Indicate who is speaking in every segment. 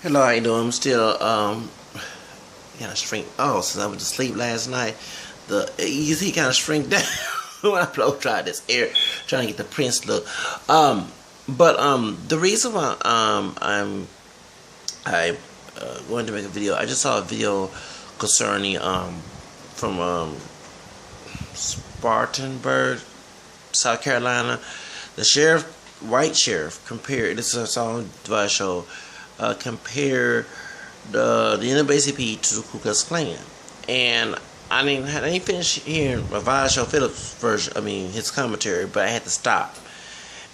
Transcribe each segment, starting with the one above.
Speaker 1: Hello, how you doing? I'm still kind of shrink. Oh, since I went to sleep last night, you see kind of shrink down when I blow dry this air, trying to get the Prince look. But the reason why I wanted to make a video, I just saw a video concerning from Spartanburg, South Carolina. The sheriff, white sheriff, compared. This is a on device show. Compare the NAACP to the Ku Klux Klan, and I didn't finish hearing Joe Phillips' version. I mean his commentary, but I had to stop.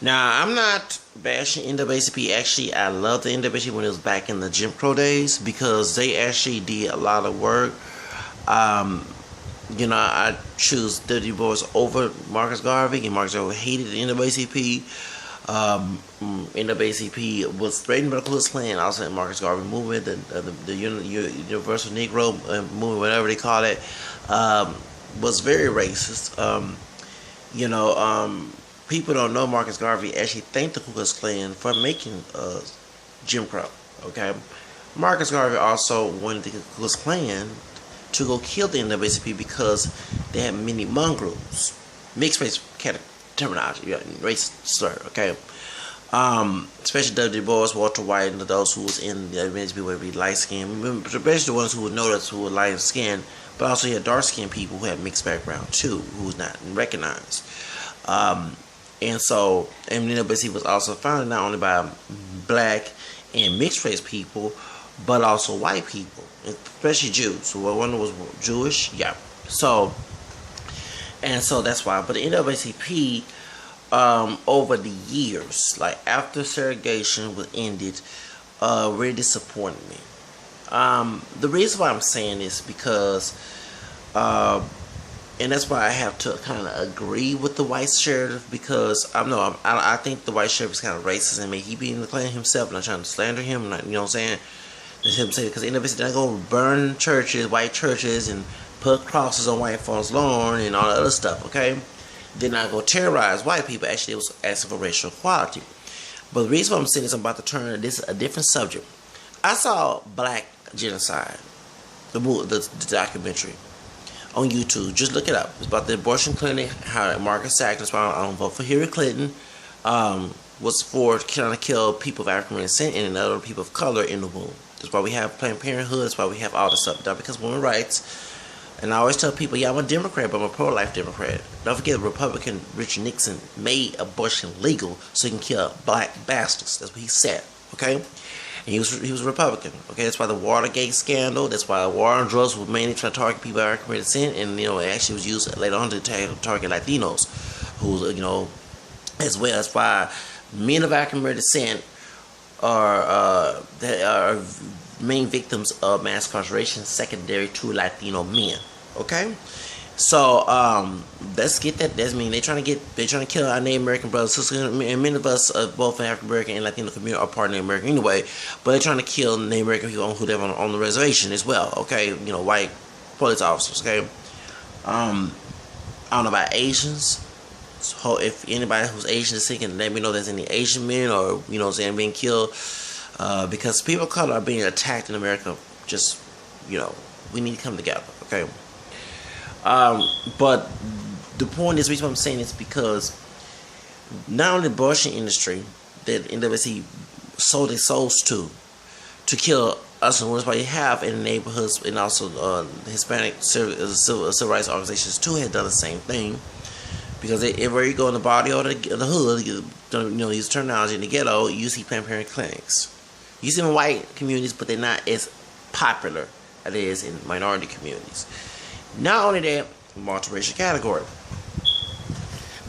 Speaker 1: Now I'm not bashing NAACP. Actually, I love the NAACP when it was back in the Jim Crow days because they actually did a lot of work. I choose W. Boys over Marcus Garvey, and Marcus Garvey hated the NAACP. NAACP was threatened by the Ku Klux Klan, also in Marcus Garvey movement, the Universal Negro movement, whatever they call it, was very racist. People don't know Marcus Garvey actually thanked the Ku Klux Klan for making Jim Crow. Okay, Marcus Garvey also wanted the Ku Klux Klan to go kill the NAACP because they had many mongrels, mixed race terminology, race slur, okay? Especially W. Du Bois, Walter White, and those who was in the NAACP would be light skinned, especially the ones who would notice who were light skinned, but also you had dark skinned people who had mixed background too, who was not recognized. And NAACP was also founded not only by black and mixed race people, but also white people, especially Jews. So one was Jewish, yeah. So that's why. But the NAACP, over the years, like after segregation was ended, really disappointed me. The reason why I'm saying this because, and that's why I have to kind of agree with the white sheriff because I think the white sheriff is kind of racist and he be in the Klan himself. I'm not trying to slander him. Not, you know what I'm saying? Because NAACP didn't go burn churches, white churches, and put crosses on white folks' lawn and all that other stuff, okay? Did not go terrorize white people. Actually, it was asking for racial equality. But the reason why I'm saying this, I'm about to turn this a different subject. I saw Black Genocide, the documentary, on YouTube. Just look it up. It's about the abortion clinic, how Margaret Sackler, that's why I don't vote for Hillary Clinton, was for trying to kill people of African descent and other people of color in the womb. That's why we have Planned Parenthood. That's why we have all this stuff done because women's rights. And I always tell people, yeah, I'm a Democrat, but I'm a pro-life Democrat. Don't forget, Republican Richard Nixon made abortion legal so he can kill black bastards. That's what he said, okay? And he was a Republican, okay? That's why the Watergate scandal, that's why the war on drugs was mainly trying to target people of African descent, and, it actually was used later on to target Latinos, who, as well. That's why men of African descent are main victims of mass incarceration secondary to Latino men. Okay, so let's get that. That means they're trying to kill our Native American brothers, sisters, and many of us, both African American and Latino community, are part of Native American anyway. But they're trying to kill Native American people who live on the reservation as well. Okay, white police officers. Okay, I don't know about Asians. So if anybody who's Asian is thinking, let me know if there's any Asian men or being killed. Because people of color are being attacked in America. Just, we need to come together, okay? But the point is, the reason I'm saying is because not only the abortion industry that NAACP sold their souls to kill us, and why you have in the neighborhoods, and also Hispanic civil rights organizations too had done the same thing. Because everywhere you go in the body or the hood, use terminology in the ghetto, you see Planned Parenthood clinics. You see them in white communities, but they're not as popular as it is in minority communities. Not only that, multiracial category.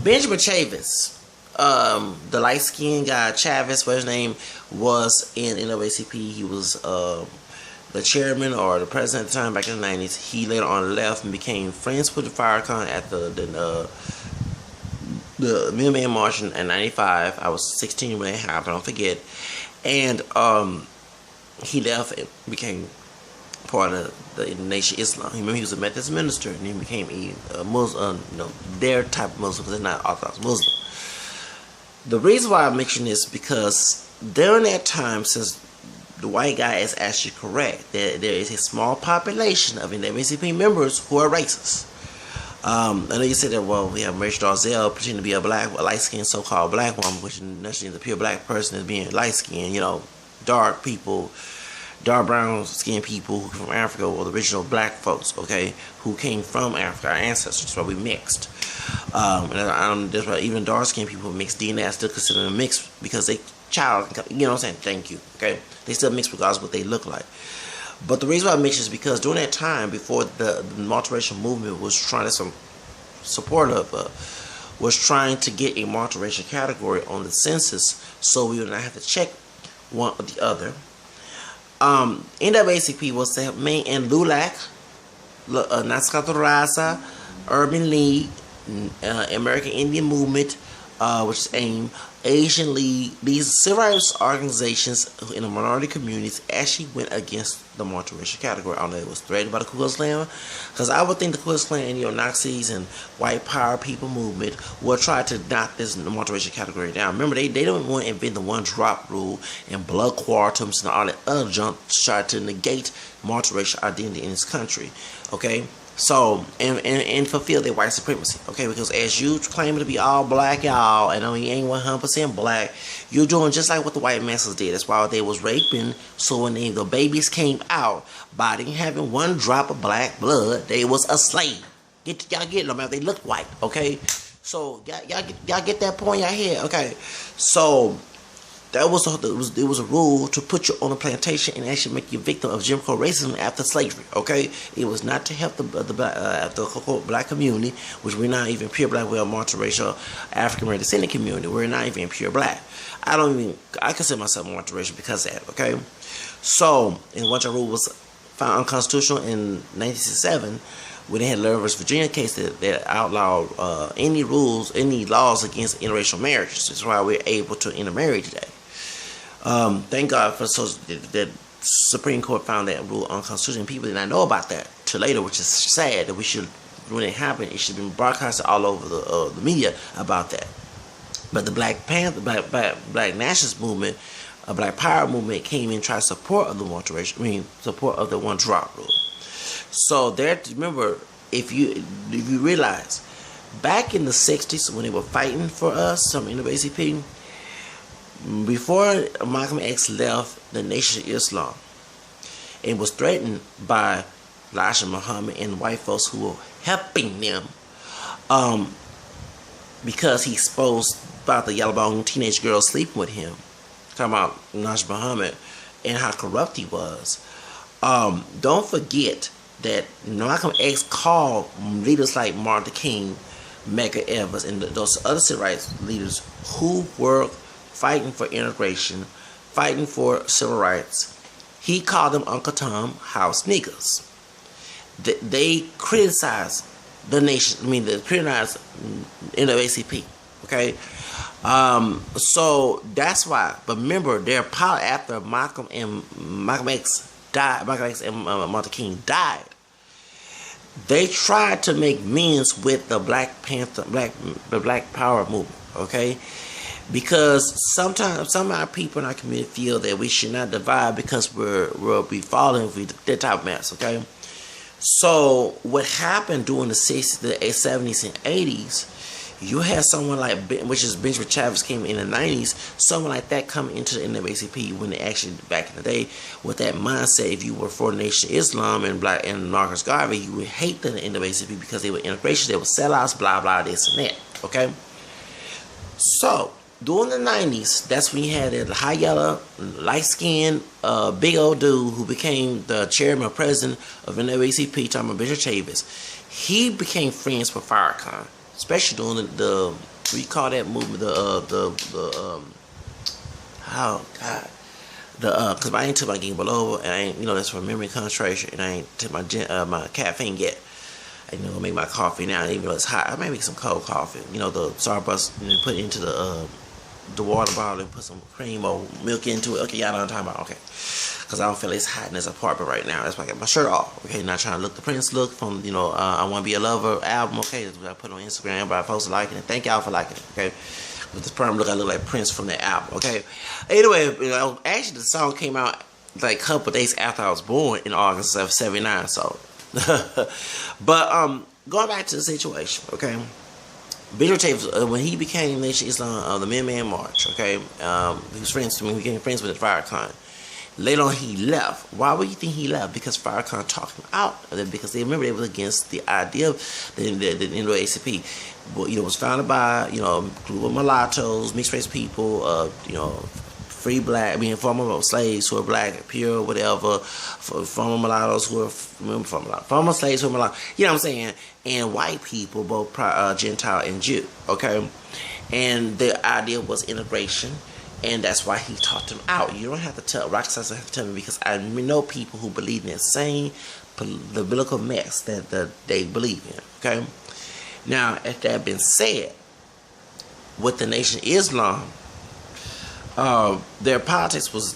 Speaker 1: Benjamin Chavis, the light-skinned guy, Chavis, what his name was in NAACP. He was the chairman or the president at the time back in the 90s. He later on left and became friends with the Farrakhan at the Million March in 95. I was 16 when it happened, don't forget. And he left and became part of the Nation Islam. Remember, he was a Methodist minister, and he became a Muslim, their type of Muslim, because they're not Orthodox Muslim. The reason why I mention this because during that time, since the white guy is actually correct. There is a small population of NAACP members who are racist. I know you said that, well, we have Rachel Dalzell pretending to be a light-skinned so-called black woman, which necessarily is a pure black person as being light-skinned, dark people, dark brown-skinned people who come from Africa, or the original black folks, okay, who came from Africa, our ancestors. That's why we mixed. That's why even dark-skinned people mix DNA. I still consider them mixed because they child, you know what I'm saying? Thank you, okay? They still mix regardless of what they look like. But the reason why I mix is because during that time, before the multiracial movement was trying to some support of, was trying to get a multiracial category on the census, so we would not have to check one or the other. NAACP was the main, and LULAC, Naskatu Raza, Urban League, American Indian Movement, which is AIM, Asian League. These civil rights organizations in the minority communities actually went against the multiracial category. I don't know if it was threatened by the Ku Klux Klan, because I would think the Ku Klux Klan and Nazis and white power people movement will try to knock this multiracial category down. Remember, they don't want to invent the one drop rule and blood quantum and all that other junk to try to negate multiracial identity in this country. Okay. So, and fulfill their white supremacy, okay? Because as you claim to be all black, y'all, and you ain't 100% black, you're doing just like what the white masses did. That's why they was raping. So when the babies came out, by them having one drop of black blood, they was a slave. Y'all get them, man. They looked white, okay? So y'all get that point in your head, okay? So that was it was a rule to put you on a plantation and actually make you a victim of Jim Crow racism after slavery. Okay, it was not to help the black community, which we're not even pure black. We're a multiracial African American descendant community. We're not even pure black. I consider myself multiracial because of that. Okay, so and once a rule was found unconstitutional in 1967. When they had the West Virginia case that outlawed any laws against interracial marriages. That's why we're able to intermarry today. Thank God for that Supreme Court found that rule unconstitutional. People did not know about that till later, which is sad. That we should, when it happened, it should have been broadcasted all over the media about that. But the Black nationalist movement, Black Power movement came in and tried to support of the multiracial, support of the one drop rule. So there, remember, if you realize, back in the 60s when they were fighting for us, some NAACP, before Malcolm X left the Nation of Islam and was threatened by Elijah Muhammad and white folks who were helping them, because he exposed about the yellow bone teenage girl sleeping with him, talking about Elijah Muhammad and how corrupt he was. Don't forget that Malcolm X called leaders like Martin Luther King, Medgar Evers, and those other civil rights leaders who were fighting for integration, fighting for civil rights. He called them Uncle Tom house niggas. They criticized the nation. They criticized NAACP. Okay, so that's why. But remember, their power after Malcolm X died. Malcolm X and Martin Luther King died. They tried to make amends with the Black Power movement. Okay. Because sometimes some of our people in our community feel that we should not divide because we'll be falling with that type of mess, okay? So what happened during the 60s, the 70s, and 80s, you had someone like, which is Benjamin Chavez came in the 90s, someone like that come into the NAACP when they actually, back in the day, with that mindset, if you were for the Nation of Islam and Marcus Garvey, you would hate the NAACP because they were integration, they were sellouts, blah, blah, this and that, okay? So, during the 90s, that's when you had the high yellow, light-skinned, big old dude who became the chairman or president of the NAACP, talking about Bishop Chavez. He became friends with Farrakhan, especially during the what do you call that movement? Because I ain't took my game below, and I ain't, that's for memory concentration, and I ain't took my caffeine yet. I'm gonna make my coffee now, even though it's hot. I may make some cold coffee. The Starbucks, put it into the water bottle and put some cream or milk into it. Okay, y'all know what I'm talking about. Okay, because I don't feel it's hot in this apartment right now. That's why I got my shirt off. Okay, not trying to look the Prince look from I Want to Be a Lover album. Okay, that's what I put on Instagram. But I posted liking it. Thank y'all for liking it. Okay, with this perm look, I look like Prince from that album. Okay, anyway, actually the song came out like a couple days after I was born in August of '79. So, but going back to the situation, okay. Bishop Chase, when he became Nation Islam, the Min March, okay, he was friends to me. We became friends with Farrakhan. Later on, he left. Why would you think he left? Because Farrakhan talked him out of it, because they remember they was against the idea of the NAACP. Well, was founded by, group of mulattoes, mixed race people, free black, former slaves who are black, pure, whatever, former mulattoes who are former slaves who are mulattoes, you know what I'm saying, and white people, both Gentile and Jew, okay? And the idea was integration. And that's why he taught them out. You don't have to tell, rock stars don't have to tell me, because I know people who believe in the same biblical mess that they believe in, okay? Now, if that been said, with the Nation Islam, their politics was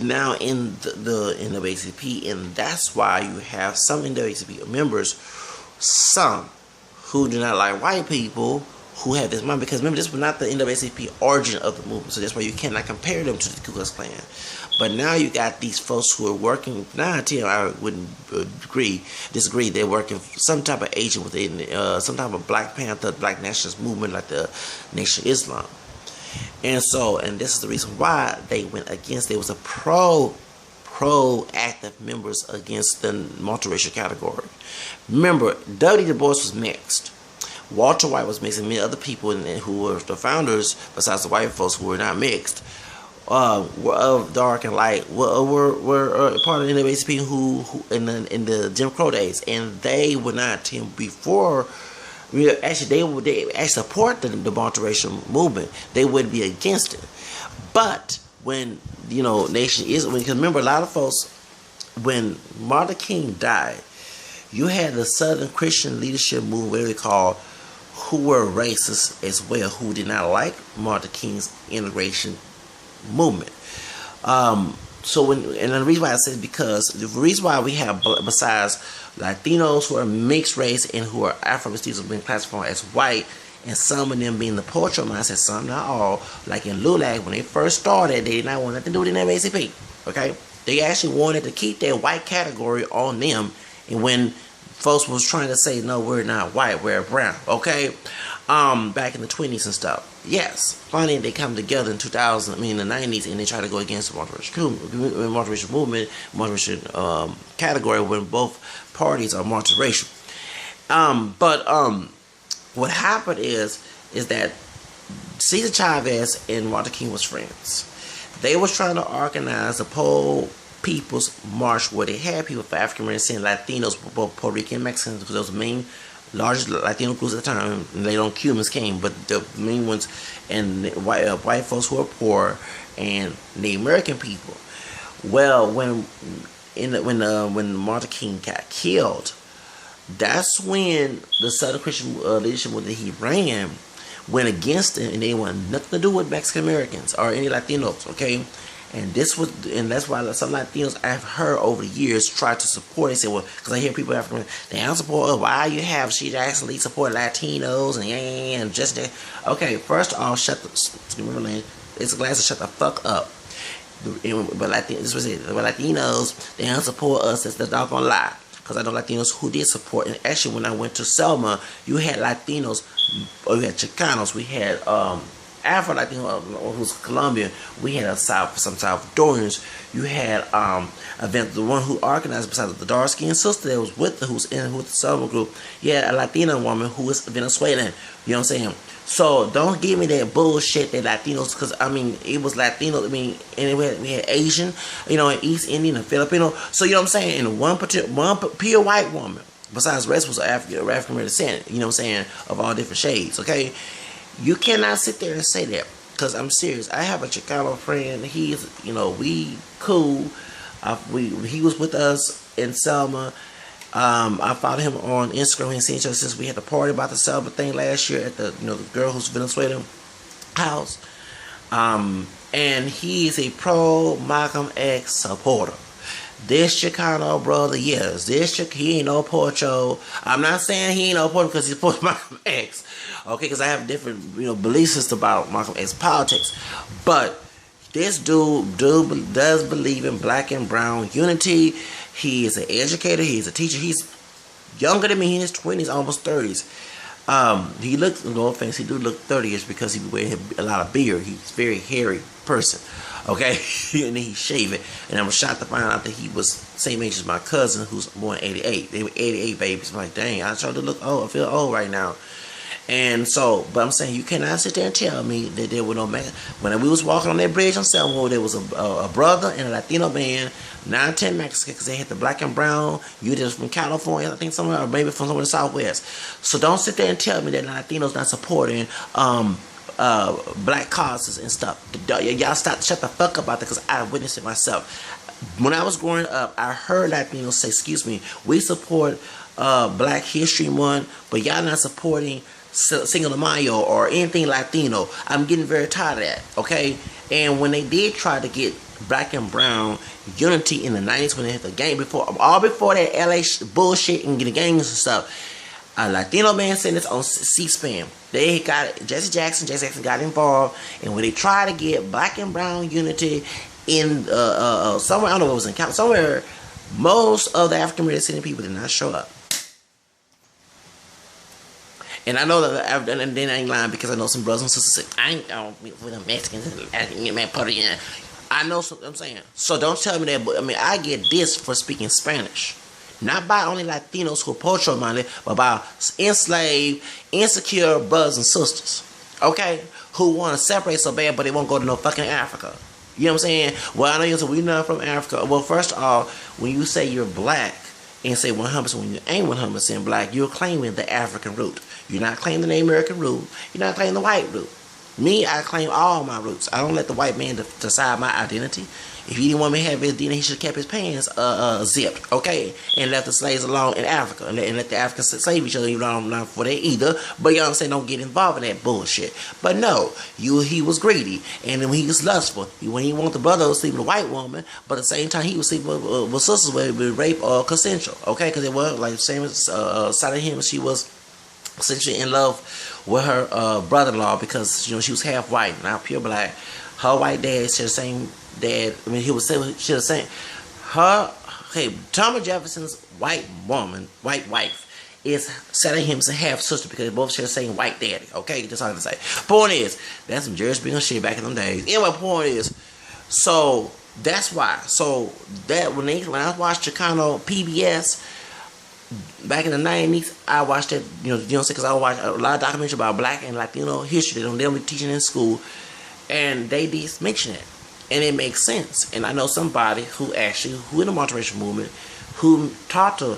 Speaker 1: now in the NAACP, and that's why you have some NAACP members, some who do not like white people, who have this mind, because remember, this was not the NAACP origin of the movement, so that's why you cannot compare them to the Ku Klux Klan. But now you got these folks who are working, now I wouldn't disagree, they're working some type of agent within, some type of Black Panther, Black nationalist movement like the Nation Islam. And this is the reason why they went against, there was a pro-active members against the multiracial category. Remember, W. Du Bois was mixed. Walter White was mixed, and many other people who were the founders, besides the white folks who were not mixed, were of dark and light, were part of the NAACP who in the Jim Crow days, and they would not before. Actually, they support the multiracial movement. They would be against it, but when Nation is, because remember, a lot of folks, when Martin King died, you had the Southern Christian leadership movement, whatever they call, who were racist as well, who did not like Martin King's integration movement. And the reason why I said, because the reason why we have, besides Latinos who are mixed race and who are Afro-mestizos being classified as white, and some of them being the poetry mindset, some, not all, like in LULAC, when they first started, they did not want nothing to do with the NAACP, okay? They actually wanted to keep that white category on them, and when folks was trying to say, no, we're not white, we're brown, okay? Back in the 20s and stuff. Yes, finally they come together in the 90s, and they try to go against the multiracial movement, multiracial category, when both parties are multiracial. What happened is that Cesar Chavez and Martin King was friends. They was trying to organize the People's March, where they had people for African Americans and Latinos, both Puerto Rican and Mexicans, because those were the main largest Latino groups at the time. And later on Cubans came, but the main ones, and white folks who were poor, and Native American people. Well, when Martin King got killed, that's when the Southern Christian leadership that he ran went against it, and they wanted nothing to do with Mexican Americans or any Latinos, okay? And that's why some Latinos I've heard over the years try to support. They say, well, because I hear people African, they don't support. Why you have she actually support Latinos and just that? Okay, first off, it's a glass to shut the fuck up. But Latinos, they don't support us. That's the doggone lie. Because I know Latinos who did support. And actually, when I went to Selma, you had Latinos, or you had Chicanos, we had Afro-Latino, who's Colombian, we had some Salvadorians, you had the one who organized, besides the dark-skinned sister that was with who's with the Selma group, you had a Latina woman who was Venezuelan, you know what I'm saying? So don't give me that bullshit that Latinos, because it was Latino, and we had Asian, and East Indian and Filipino, so you know what I'm saying, and one pure white woman, besides the rest was African descent, you know what I'm saying, of all different shades, okay? You cannot sit there and say that, because I'm serious. I have a Chicano friend. He's, we cool. He was with us in Selma. I followed him on Instagram. We ain't seen each other since we had the party about the Selma thing last year at the, the girl who's Venezuelan house. And he is a pro Malcolm X supporter. This Chicano brother, yes, he ain't no Porcho. I'm not saying he ain't no Porcho because he supports Malcolm X, okay? Because I have different, belief system about Malcolm X politics. But This dude does believe in black and brown unity. He is an educator. He's a teacher. He's younger than me. He's in his 20s, almost 30s. He looks, no offense, he do look 30ish because he wears a lot of beard. He's a very hairy person. Okay? And then he shave it. And I was shocked to find out that he was same age as my cousin who's born in 88. They were 88 babies. I'm like, dang, I started to look old. I feel old right now. And so, but I'm saying, you cannot sit there and tell me that there were no man. When we was walking on that bridge on Selma, there was a brother and a Latino man, 9 10 Mexican, because they had the black and brown. You just from California, I think somewhere, or maybe from somewhere in the Southwest. So don't sit there and tell me that Latinos not supporting black causes and stuff. Y'all shut the fuck up about that, because I witnessed it myself. When I was growing up, I heard Latinos say, excuse me, we support Black History Month, but y'all not supporting Cinco de Mayo or anything Latino. I'm getting very tired of that, okay? And when they did try to get black and brown unity in the 90s, when they had the gang, before that LA bullshit and the gangs and stuff, a Latino man said this on C-SPAN. They got Jesse Jackson got involved, and when they tried to get black and brown unity in somewhere, I don't know if it was in California, somewhere, most of the African American people did not show up. And I know that, and then I ain't lying, because I know some brothers and sisters say, I ain't with the Mexicans and Puerto Rican. I know what I'm saying. So don't tell me that, but I mean, I get this for speaking Spanish. Not by only Latinos who are cultural minded, but by enslaved, insecure brothers and sisters. Okay? Who want to separate so bad, but they won't go to no fucking Africa. You know what I'm saying? Well, I know you say, we're not from Africa. Well, first of all, when you say you're black, and say 100% when you ain't 100% black, you're claiming the African root. You're not claiming the American root. You're not claiming the white root. Me, I claim all my roots. I don't let the white man decide my identity. If he didn't want me to have his DNA, he should have kept his pants zipped, okay? And left the slaves alone in Africa. And let the Africans slave each other, even though I'm not for that either. But you know what I'm saying? Don't get involved in that bullshit. But no, he was greedy. And then when he was lustful, when he wanted the brother to sleep with a white woman, but at the same time, he was sleeping with sisters with rape or consensual, okay? Because it was like same side of him, she was essentially in love with her brother-in-law, because you know she was half white, not pure black. Her white dad shared the same dad. I mean, he was shared the same. Thomas Jefferson's white wife is selling him as a half sister, because they both share the same white daddy. Okay, that's all I'm gonna say. Point is, that's some Jerry Springer shit back in them days. Anyway, point is, so that's why. So that when I watched Chicano PBS back in the 90s, I watched that, you know, because I watched a lot of documentaries about black and Latino history. They don't be teaching in school, and they did mention it, and it makes sense. And I know somebody who in the multiracial movement, who taught to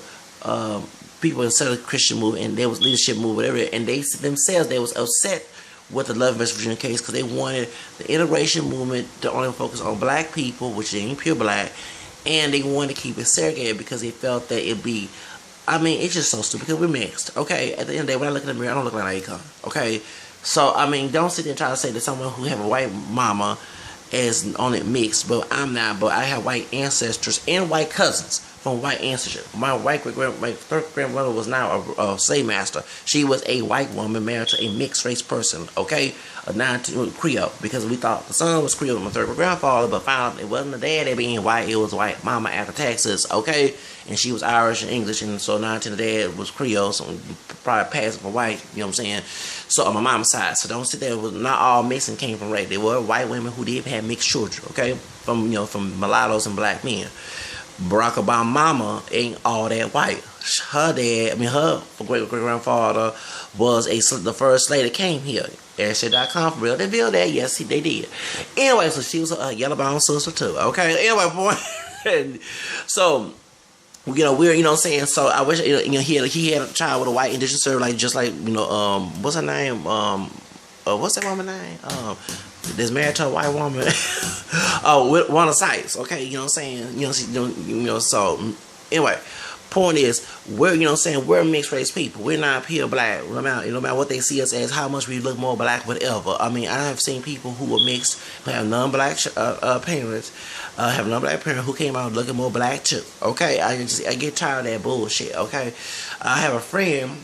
Speaker 1: people inside of the Christian movement, and there was leadership movement, whatever, and they themselves, they was upset with the Love and West Virginia case, because they wanted the integration movement to only focus on black people, which ain't pure black, and they wanted to keep it segregated because they felt that it'd be, I mean, it's just so stupid, because we're mixed, okay? At the end of the day, when I look in the mirror, I don't look like an icon, okay? So, I mean, don't sit there and try to say that someone who have a white mama is only mixed, but I'm not, but I have white ancestors and white cousins from white ancestry. My third grandmother was now a slave master. She was a white woman married to a mixed race person, okay? A Creole, because we thought the son was Creole, my third grandfather, but found out it wasn't the dad being white, it was white mama after Texas, okay? And she was Irish and English, and so now the dad was Creole, so probably passed for white, you know what I'm saying? So on my mama's side, so don't sit there, not all mixing came from race. There were white women who did have mixed children, okay? From mulattoes and black men. Barack Obama's mama ain't all that white. Her dad, her great-grandfather was the first slave that came here. Airship.com for real. They built that. Yes, they did. Anyway, so she was a yellow-bound sister too. Okay. Anyway, point. So, we're, you know what I'm saying? So, I wish, he had a child with a white indigenous servant, like, just like, what's her name? What's that woman's name? That's married to a white woman. With one of Sykes. Okay, you know what I'm saying? So, anyway. Point is, we're mixed race people. We're not pure black. No matter what they see us as, how much we look more black, whatever. I mean, I have seen people who are mixed, who have non-black parents, have non-black parents who came out looking more black too. Okay, I get tired of that bullshit. Okay, I have a friend,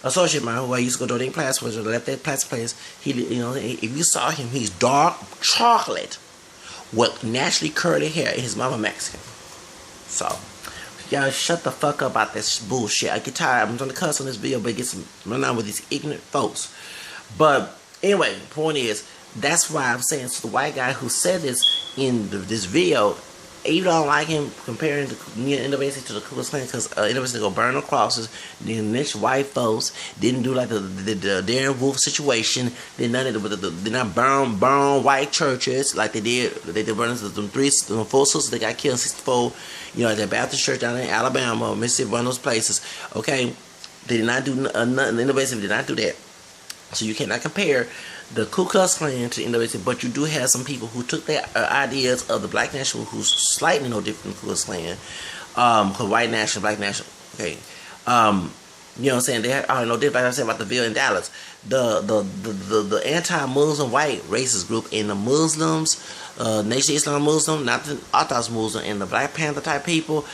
Speaker 1: associate of mine, who I used to go to the class with, left that class place. He, if you saw him, he's dark chocolate. with naturally curly hair, and his mama Mexican. So, y'all shut the fuck up about this bullshit. I get tired. I'm gonna cuss on this video, but get some run on with these ignorant folks. But anyway, point is, that's why I'm saying to the white guy who said this in this video, you don't like him comparing the NAACP to the Ku Klux Klan because NAACP go burn the crosses. The next white folks didn't do like the Darren Wolf situation. They did not burn white churches like they did. They did burn them four sisters that got killed in '64. You know, the Baptist church down in Alabama, Mississippi, one of those places. Okay, they did not do nothing. The NAACP did not do that. So you cannot compare the Ku Klux Klan to the NAACP, but you do have some people who took their ideas of the black national, who's slightly no different than the Ku Klux Klan, white national, black national. Okay, you know what I'm saying? They had, I don't know, like I said about the Ville in Dallas, the anti-Muslim white racist group and the Muslims, Nation of Islam Muslim, not the Orthodox Muslim, and the Black Panther type people.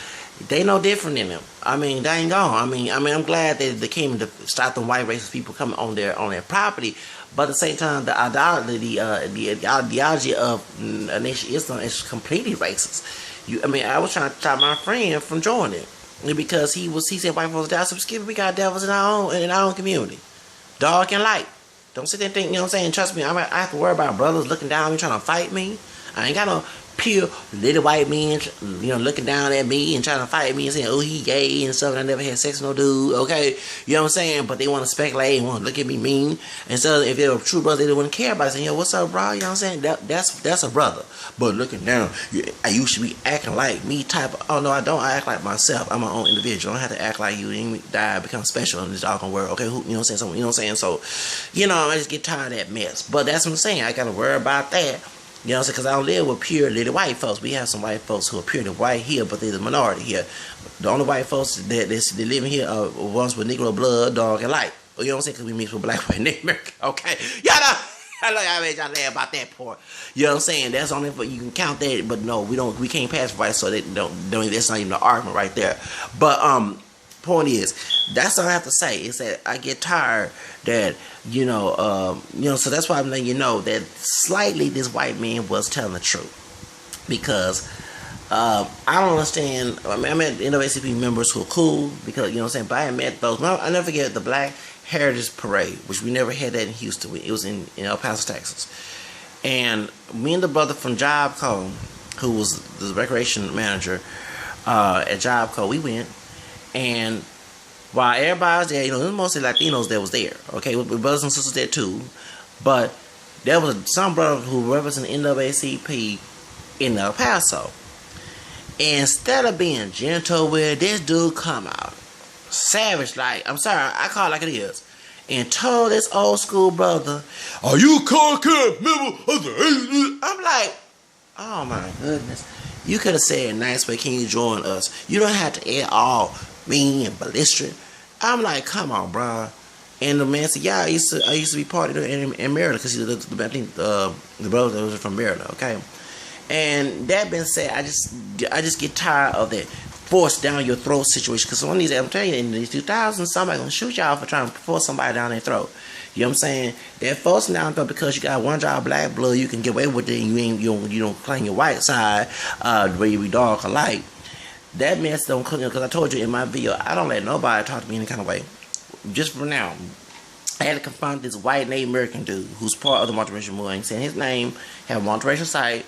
Speaker 1: They no different than them. I mean, they ain't gone. I mean, I'm glad that they came to stop the white racist people coming on their property. But at the same time, the ideology of Nation of Islam is completely racist. I mean, I was trying to stop my friend from joining it because he said white folks die. So we got devils in our own community, dark and light. Don't sit there and think, you know what I'm saying? Trust me, I have to worry about brothers looking down on me trying to fight me. I ain't got no pure little white men, you know, looking down at me and trying to fight me and saying, oh, he gay and stuff, and I never had sex with no dude, okay? You know what I'm saying? But they want to speculate and want to look at me mean. And so if they're a true brother, they wouldn't care about it. Saying, yo, what's up, bro? You know what I'm saying? That's a brother. But looking down, you should be acting like me type of, oh, no, I don't. I act like myself. I'm my own individual. I don't have to act like you and die, become special in this doggone world, okay? You know what I'm saying? So, you know what I'm saying? So, you know, I just get tired of that mess. But that's what I'm saying. I got to worry about that. You know what I'm saying? Because I don't live with pure little white folks. We have some white folks who are purely white here, but they're the minority here. The only white folks that live here are ones with Negro blood, dark, and light. You know what I'm saying? Because we mix with black, white, and Native American. Okay? Y'all know. I know y'all made y'all laugh about that part. You know what I'm saying? That's only for you can count that, but no, we can't pass white, so they don't that's not even an argument right there. But point is, that's all I have to say is that I get tired that you know, so that's why I'm letting you know that slightly this white man was telling the truth because I don't understand. I mean, I met NAACP members who are cool because you know what I'm saying, but I met those. I never forget the Black Heritage Parade, which we never had that in Houston. It was in El Paso, Texas, and me and the brother from Job Co, who was the recreation manager at Job Co, we went. And while everybody was there, you know, it was mostly Latinos that was there, okay, with brothers and sisters there too. But there was some brother who represented NAACP in El Paso. And instead of being gentle with it, this dude come out savage, like, I'm sorry, I call it like it is, and told this old school brother, "Are you a KKK member of the?" I'm like, oh my goodness. You could have said nice, but can you join us? You don't have to add all mean and ballisterant. I'm like, come on, bro. And the man said, yeah, I used to be part of it in Maryland because I think the brother was from Maryland, okay. And that being said, I just get tired of that force down your throat situation because one of these, I'm telling you, in these 2000s, somebody gonna shoot y'all for trying to force somebody down their throat. You know what I'm saying? They're forcing down throat because you got one job black blood, you can get away with it, and you don't claim your white side, where you be dark or light. That mess don't come because I told you in my video, I don't let nobody talk to me any kind of way. Just for now, I had to confront this white Native American dude who's part of the multiracial movement, saying his name had a multiracial site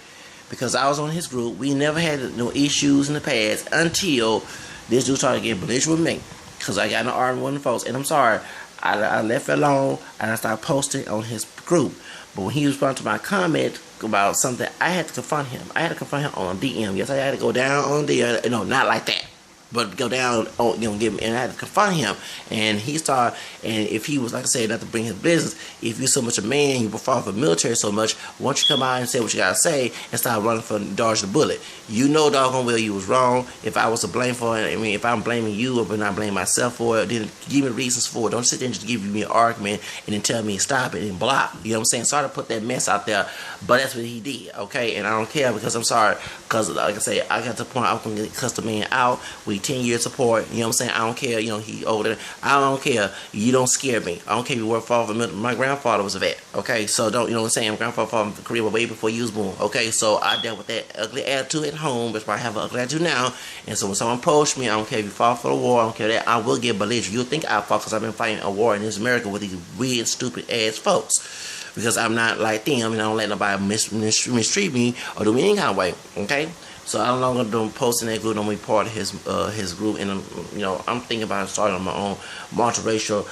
Speaker 1: because I was on his group. We never had no issues in the past until this dude started getting belligerent with me because I got in an argument with the folks. And I'm sorry, I left it alone and I started posting on his group. But when he responded to my comment about something, I had to confront him. I had to confront him on DM. Yes, I had to go down on DM. No, not like that. But go down on, give him, and I had to confront him. And he started, and if he was, like I said, not to bring his business, if you're so much a man, you perform for the military so much, once you come out and say what you gotta say, and start running for dodge the bullet, you know doggone well you was wrong. If I was to blame for it, I mean, if I'm blaming you or not blaming myself for it, then give me reasons for it. Don't sit there and just give me an argument and then tell me stop it and block. You know what I'm saying? Sorry to put that mess out there, but that's what he did, okay? And I don't care because I'm sorry, because like I say, I got to the point I was gonna cuss the man out. We be 10 years apart. You know what I'm saying? I don't care. You know, he older. I don't care. You don't scare me. I don't care if you work for my grandfather was a vet. Okay, so don't, you know what I'm saying? My grandfather fought in Korea way before you was born. Okay, so I dealt with that ugly attitude at home. That's why I have an ugly attitude now. And so when someone approached me, I don't care if you fought for the war. I don't care that. I will get belligerent. You'll think I fought because I've been fighting a war in this America with these weird, stupid ass folks. Because I'm not like them, and I don't let nobody mistreat me or do me any kind of way. Okay, so I no longer do post in that group. Don't be part of his group, and you know, I'm thinking about starting my own multiracial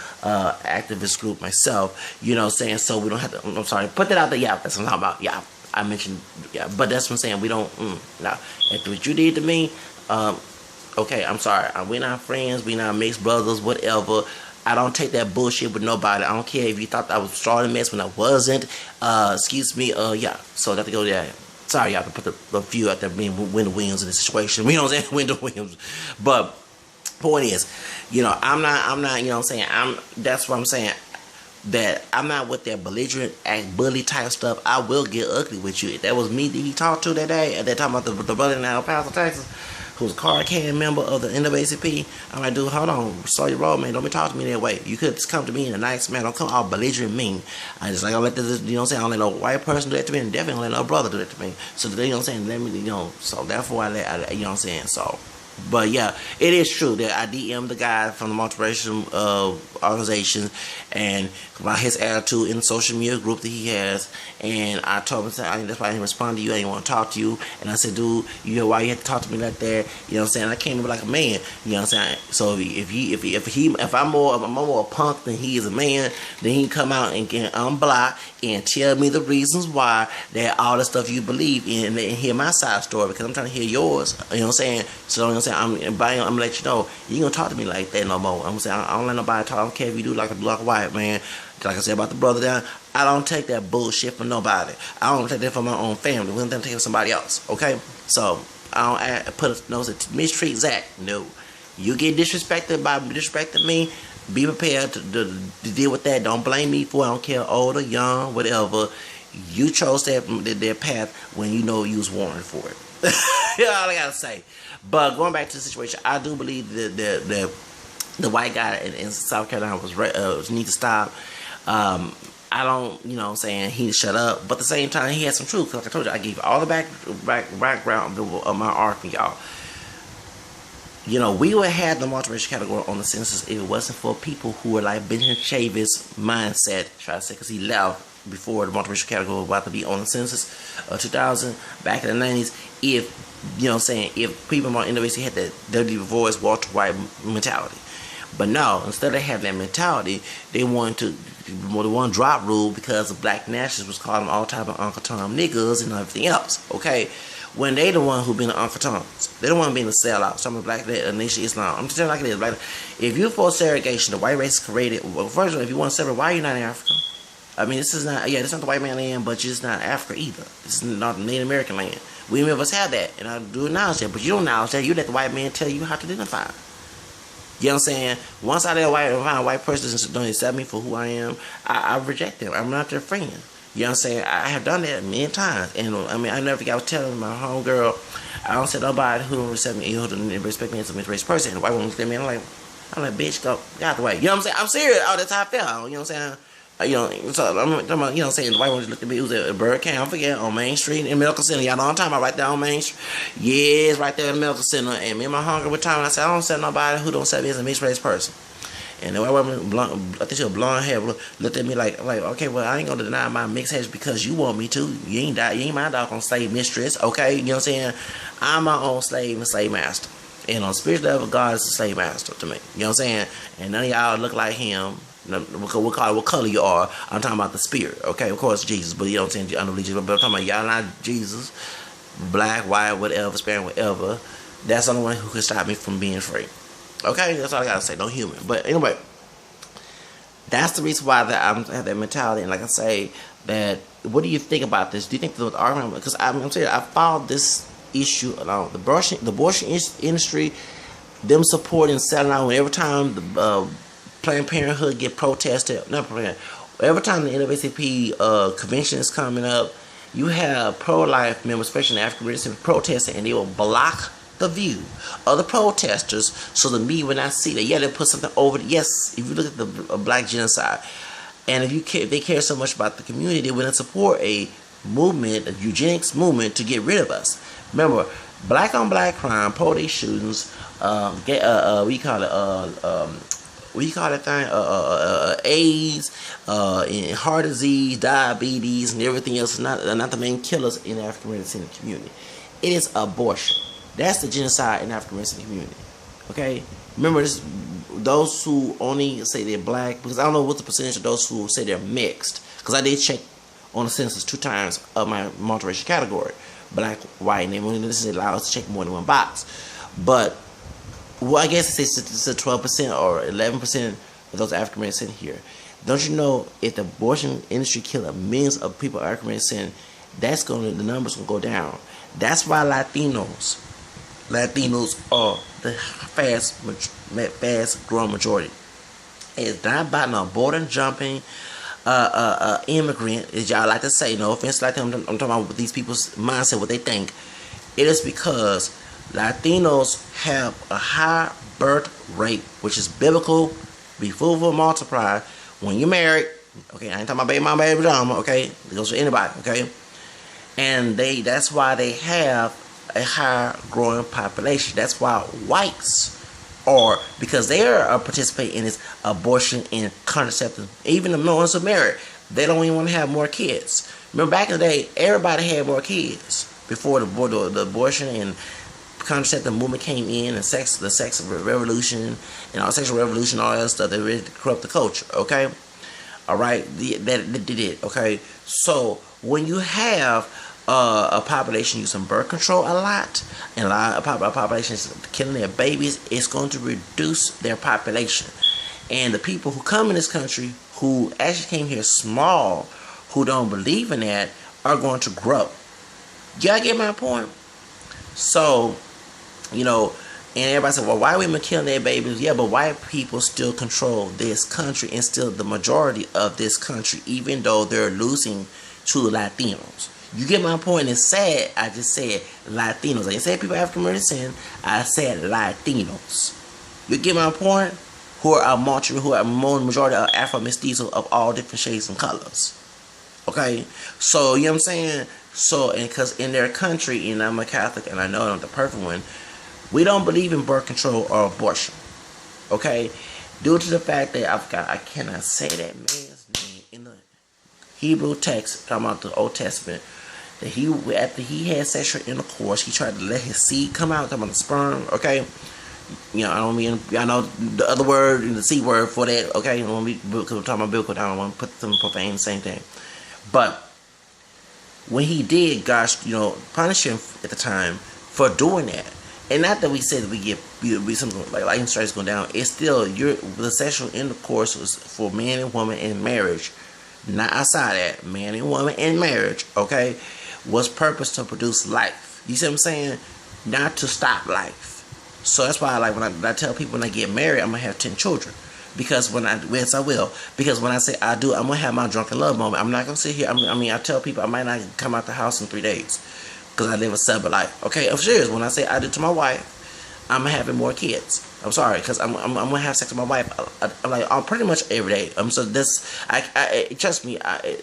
Speaker 1: activist group myself. You know what I'm saying? So we don't have to. I'm sorry, put that out there. Yeah, that's what I'm talking about. Yeah, I mentioned. Yeah, but that's what I'm saying. We don't. Now, after what you did to me, okay, I'm sorry. We're not friends. We're not mixed brothers. Whatever. I don't take that bullshit with nobody. I don't care if you thought I was starting a mess when I wasn't. Excuse me. Yeah. So that to go there. Sorry, y'all, to put the few out there being Wendell Williams in the situation. You know what I'm saying? Wendell Williams. But point is, you know, I'm not. You know what I'm saying? That's what I'm saying. That I'm not with that belligerent, act bully type stuff. I will get ugly with you. If that was me that he talked to that day, at that time about the brother in El Paso, Texas, who's a card carrying member of the NAACP. I'm like, dude, hold on, slow your roll, man. Don't be talking to me that way. You could just come to me in a nice man. Don't come all belligerent mean. I just like, I don't let this, you know what I'm saying? I don't let no white person do that to me, and definitely don't let no brother do that to me. So, you know what I'm saying? Let me, you know, so therefore you know what I'm saying? So, but yeah, it is true that I DM'd the guy from the multiracial organization and about his attitude in the social media group that he has, and I told him that's why I didn't respond to you. I didn't want to talk to you, and I said, dude, you know why you have to talk to me like that? You know what I'm saying? I came in like a man. You know what I'm saying? So if I'm more a punk than he is a man, then he can come out and get unblocked and tell me the reasons why that all the stuff you believe in, and hear my side story, because I'm trying to hear yours. You know what I'm saying? So you know what I'm saying? I'm gonna let you know, you ain't gonna talk to me like that no more. I'm gonna say, I don't let nobody talk. I don't care if you do like a black or white, man. Like I said about the brother down, I don't take that bullshit from nobody. I don't take that from my own family. We don't take it from somebody else. Okay? So I don't put a nose to mistreat Zach. No. You get disrespected by disrespecting me, be prepared to deal with that. Don't blame me for it. I don't care, old or young, whatever. You chose that path when you know you was warned for it. That's all I gotta say. But going back to the situation, I do believe that the white guy in South Carolina was need to stop. I don't, you know what I'm saying, he shut up, but at the same time, he had some truth. Like I told you, I gave all the background of my arc for y'all. You know, we would have the multiracial category on the census if it wasn't for people who were like Benjamin Chavis mindset, try to say, because he left before the multiracial category was about to be on the census of 2000, back in the 90s. If, you know what I'm saying, if people on NWC had that dirty voice, Walter White mentality. But no, instead of having that mentality, they wanted to drop rule because the black nationalists was calling them all type of Uncle Tom niggas and everything else. Okay, when they the one who been the Uncle Toms, they the one being the sellout. Some of the black nation Islam. I'm just telling you like it is. Like, if you for segregation, the white race is created. Well, first of all, if you want to separate, why are you not in Africa? I mean, this is not. Yeah, this is not the white man land, but it's not Africa either. This is not the Native American land. We many of us have that, and I do acknowledge that. But you don't acknowledge that. You let the white man tell you how to identify. You know what I'm saying? Once I let a white person don't accept me for who I am, I reject them. I'm not their friend. You know what I'm saying? I have done that many times. And I mean, I never think I was telling my homegirl, I don't say nobody who don't accept me, who don't respect me as a mixed race person. And the white woman looked at me, I'm like, bitch, go out the way. You know what I'm saying? I'm serious. Oh, that's how I felt. You know what I'm saying? You know, so I'm, you know what I'm saying? The white woman just looked at me. It was at Bird Camp, I forget, on Main Street in Medical Center. Y'all know what I'm talking about, right there on Main Street. Yes, right there in the Medical Center. And me and my hunger were talking. I said, I don't accept nobody who don't accept me as a mixed race person. And the white woman, I think she was blonde hair, looked at me like, okay, well, I ain't gonna deny my mixed hair because you want me to. You ain't my dog on slave mistress, okay? You know what I'm saying? I'm my own slave and slave master. And on spiritual level, God is a slave master to me. You know what I'm saying? And none of y'all look like him. What color you are. I'm talking about the spirit, okay? Of course, Jesus, but you know what I'm saying? I don't believe Jesus, but I'm talking about y'all not Jesus, black, white, whatever, Spanish, whatever. That's the only one who can stop me from being free. Okay, that's all I gotta say. No human. But anyway, that's the reason why that I have that mentality. And like I say, that what do you think about this? Do you think there was argument? Because I'm saying I followed this issue along the abortion industry, them supporting selling out every time the Planned Parenthood get protested. Not Planned. Every time the NAACP convention is coming up, you have pro-life members, especially in African Americans, protesting, and they will block the view of the protesters, so the media will not see that. Yeah, they put something over. Yes, if you look at the black genocide, and if they care so much about the community, they wouldn't support a movement, a eugenics movement, to get rid of us. Remember, black on black crime, police shootings, AIDS, and heart disease, diabetes, and everything else is not the main killers in the African American community. It is abortion. That's the genocide in the African American community. Okay? Remember this, those who only say they're black, because I don't know what the percentage of those who say they're mixed, because I did check on the census 2 times of my multiracial category, black, white, and this is allowed us to check more than one box. But well, I guess it's a 12% or 11% of those African Americans here. Don't you know, if the abortion industry killed millions of people, African Americans, the numbers will go down. That's why Latinos are the fast growing majority. It's not about no border jumping immigrant, as y'all like to say. No offense like them. I'm talking about these people's mindset, what they think. It is because Latinos have a high birth rate, which is biblical. Be fruitful, multiply. When you're married, okay, I ain't talking about baby mama, baby drama, okay? It goes for anybody, okay? And that's why they have a higher growing population. That's why whites are, because they are participating in this abortion and contraceptive. Even the ones who are married, they don't even want to have more kids. Remember back in the day, everybody had more kids before the abortion and contraceptive movement came in, and the sex revolution and all sexual revolution, all that stuff that really corrupt the culture. Okay, all right, that did it. Okay, so when you have a population using birth control a lot, and a lot of populations killing their babies, it's going to reduce their population. And the people who come in this country who actually came here small, who don't believe in that, are going to grow. Y'all get my point? So, you know, and everybody said, well, why are women killing their babies? Yeah, but white people still control this country and still the majority of this country, even though they're losing to Latinos. You get my point? It's sad. I just said Latinos. I didn't say people African American. I said Latinos. You get my point? Who are majority of Afro mestizos of all different shades and colors. Okay? So, you know what I'm saying? So, and because in their country, and I'm a Catholic, and I know I'm the perfect one, we don't believe in birth control or abortion. Okay? Due to the fact that I cannot say that man's name in the Hebrew text, talking about the Old Testament, that after he had sexual intercourse, he tried to let his seed come out, talking about the sperm, okay? You know, I know the other word and the C word for that, okay? Because we're talking about biblical, I don't want to put them profane, same thing. But when he did, gosh, you know, punish him at the time for doing that. And not that we said that we something like life strikes going down. It's still the sexual intercourse was for man and woman in marriage, not outside that. Man and woman in marriage, okay, was purpose to produce life. You see what I'm saying? Not to stop life. So that's why, like, when I tell people when I get married, I'm gonna have 10 children. Because yes, I will. Because when I say I do, I'm gonna have my drunken love moment. I'm not gonna sit here. I tell people I might not come out the house in 3 days because I live a celibate life. Okay, I'm serious. When I say I do to my wife, I'm having more kids. I'm sorry, because I'm gonna have sex with my wife. I'm pretty much every day. So this, trust me. I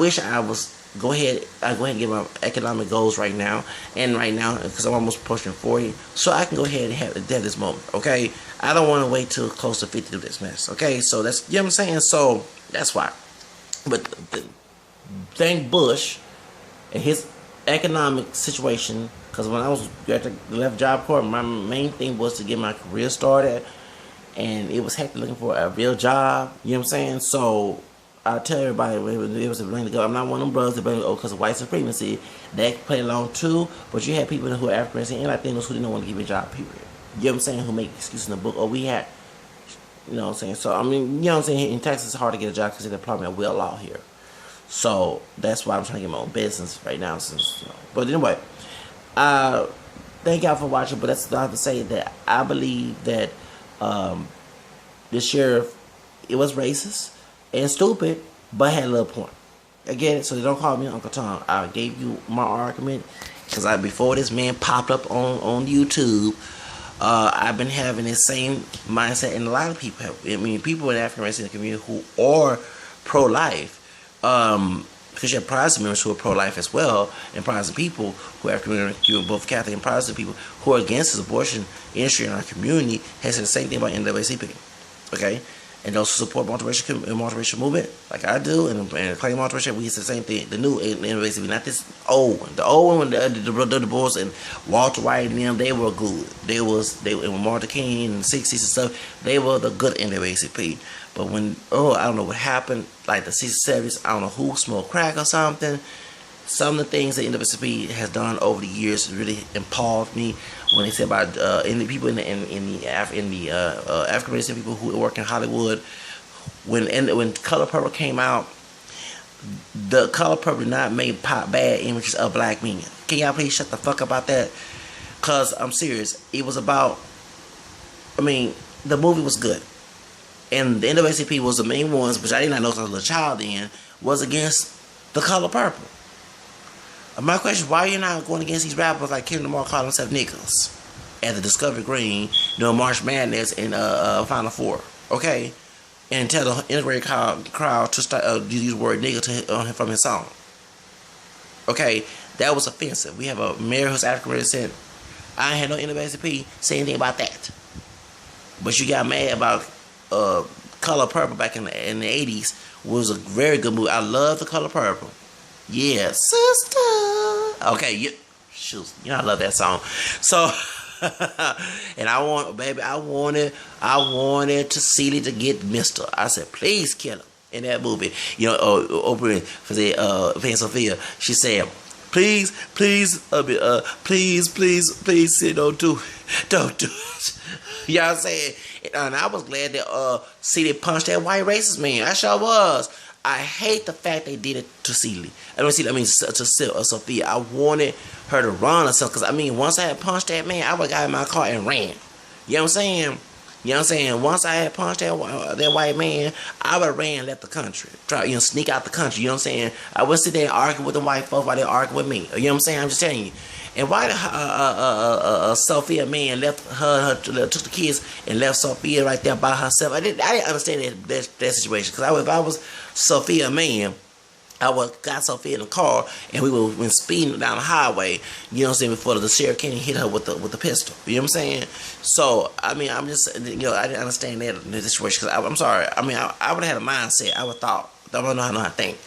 Speaker 1: wish I was. Go ahead and get my economic goals right now, because I'm almost pushing 40, so I can go ahead and have this moment. Okay, I don't want to wait till close to 50 to do this mess. Okay, so that's, you know what I'm saying. So that's why. But thank Bush and his economic situation, because when I was at the left job corps, my main thing was to get my career started, and it was hectic looking for a real job. You know what I'm saying. So I tell everybody, it was a blame to go. I'm not one of them brothers that blame because of white supremacy. That play along too, but you had people who are African and Latinos who didn't want to give a job, period. You know what I'm saying? Who make excuses in the book. Or we had, you know what I'm saying? So, I mean, you know what I'm saying? In Texas, it's hard to get a job because they're probably a will law here. So, that's why I'm trying to get my own business right now. Since, you know. But anyway, thank y'all for watching. But that's all I have to say, that I believe that the sheriff, it was racist and stupid, but had a little point. I get it, so they don't call me Uncle Tom. I gave you my argument, Because before this man popped up on YouTube, I've been having the same mindset, and a lot of people have. I mean, people in the African American community who are pro-life, because you have Protestant members who are pro-life as well, and Protestant people who are African American, both Catholic and Protestant people who are against this abortion industry in our community, has said the same thing about NAACP. Okay, and those who support multiracial movement, like I do, and claim multiracial, we say the same thing. The new NAACP, not this old one. The old one, the boys and Walter White and them, they were good. They and Martin King in the 60s and stuff, they were the good NAACP. But when, I don't know what happened, like the 60s, 70s, I don't know who smoked crack or something. Some of the things that NAACP has done over the years really appalled me. When they said about the people in the African American people who work in Hollywood, when Color Purple came out, the Color Purple did not make bad images of black men. Can y'all please shut the fuck up about that? Cause I'm serious. It was about. I mean, the movie was good, and the NAACP was the main ones, which I did not know as a little child then, was against the Color Purple. My question: why are you not going against these rappers like Kendrick Lamar calling himself niggas at the Discovery Green, doing March Madness and Final Four? Okay, and tell the integrated crowd to start use the word nigga from his song. Okay, that was offensive. We have a mayor who's African American. I ain't had no NAACP say anything about that, but you got mad about Color Purple back in the 80s. Was a very good movie. I love the Color Purple. Yeah, sister. Okay, shoot, I love that song. So, and I wanted to Celie to get Mr. I said, please kill him in that movie. Oprah for the Van Sophia. She said, please, Celie, don't do it. You know what I'm saying? And I was glad that Celie punched that white racist man. I sure was. I hate the fact they did it to Celie. To Sophia. I wanted her to run or something. Because, once I had punched that man, I would have got in my car and ran. You know what I'm saying? Once I had punched that white man, I would have ran and left the country. Try, sneak out the country. You know what I'm saying? I wouldn't sit there and argue with the white folks while they argue with me. You know what I'm saying? I'm just telling you. And why did Sophia man took the kids and left Sophia right there by herself? I didn't understand that situation. Because if I was Sophia man, I would got Sophia in the car and we went speeding down the highway. You know what I'm saying? Before the sheriff came and hit her with the pistol. You know what I'm saying? So I'm just I didn't understand that situation. Because I'm sorry. I would have had a mindset. I would thought. I don't know how to think.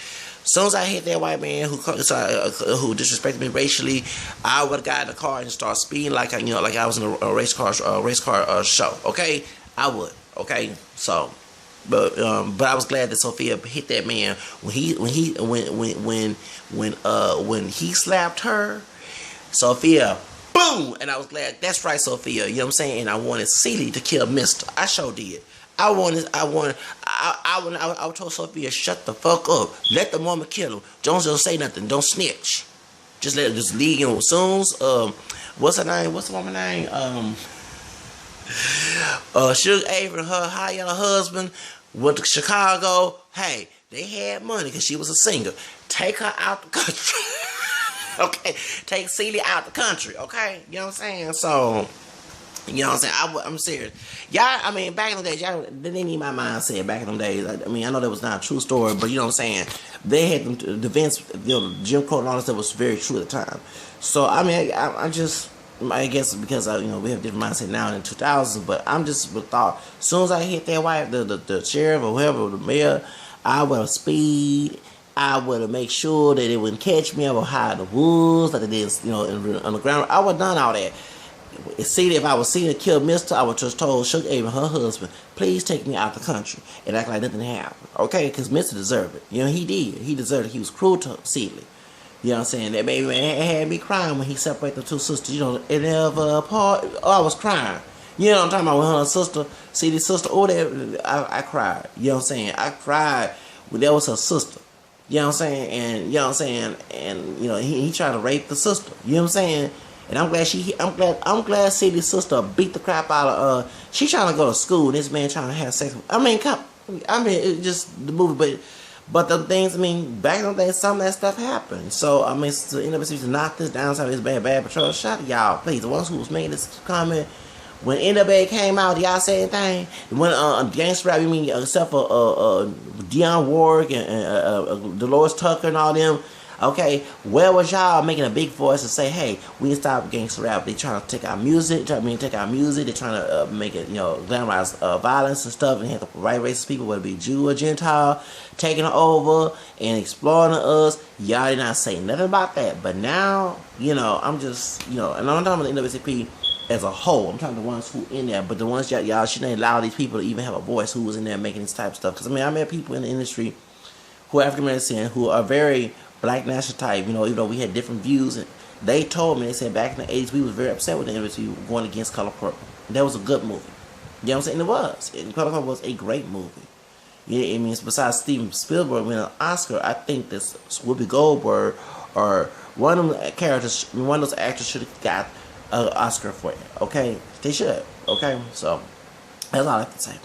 Speaker 1: As soon as I hit that white man who disrespected me racially, I would have got in the car and start speeding like I was in a race car show. Okay, I would. Okay, so, but I was glad that Sophia hit that man when he slapped her. Sophia, boom, and I was glad. That's right, Sophia. You know what I'm saying? And I wanted Celie to kill Mister. I sure did. I told Sophia, shut the fuck up. Let the woman kill him. Don't say nothing. Don't snitch. Just leave him. Soon as, what's her name? What's the woman's name? Sugar Avery and her high yellow husband went to Chicago. Hey, they had money because she was a singer. Take her out the country. Okay? Take Celie out the country. Okay? You know what I'm saying? So, you know what I'm saying? I'm serious. Y'all, back in the days, y'all didn't need my mindset back in them days. I know that was not a true story, but you know what I'm saying? They had the events, Jim Crow and all that stuff was very true at the time. So, I guess because, we have different mindset now in the 2000s, but I'm just with thought, as soon as I hit that white, the sheriff or whoever, the mayor, I would have speed. I would have make sure that they wouldn't catch me. I would hide the woods like they did, on the ground. I would have done all that. If I was seen to kill Mister, I would just told Sugar Avery, her husband, please take me out the country and act like nothing happened. Okay? Because Mister deserved it. He did. He deserved it. He was cruel to Celie. You know what I'm saying? That baby man had me crying when he separated the two sisters. It never apart. I was crying. You know what I'm talking about? When her sister, Celie's sister, I cried. You know what I'm saying? I cried when that was her sister. You know what I'm saying? And, you know what I'm saying? And, he tried to rape the sister. You know what I'm saying? And I'm glad Celie's sister beat the crap out of she trying to go to school and this man trying to have sex with, it's just the movie, But the things, I mean, back in the day, some of that stuff happened. So, I mean, to NAACP to knock this down, some of this bad patrol, shout out y'all, please. The ones who was making this comment, when NAACP came out, y'all say anything? When gangster rap, you mean, except for Dionne Warwick and Dolores Tucker and all them, okay, where was y'all making a big voice to say, hey, we need to stop gangster rap? They trying to take our music, they're trying to make it, glamorize violence and stuff, and have the right racist people, whether it be Jew or Gentile, taking over and exploiting us. Y'all did not say nothing about that. But now, I'm just, and I'm talking about the NAACP as a whole. I'm talking about the ones who in there, but the ones y'all shouldn't allow these people to even have a voice who was in there making this type of stuff. Because, I mean, I met people in the industry who are African American, who are very black national type, even though we had different views, and they told me, they said back in the 80s we was very upset with the industry going against Color Purple. That was a good movie. You know what I'm saying? It was. And Color Purple was a great movie. Yeah, it means besides Steven Spielberg winning an Oscar, I think this Whoopi Goldberg or one of them characters, one of those actors should have got an Oscar for it. Okay? They should. Okay? So, that's all I can say.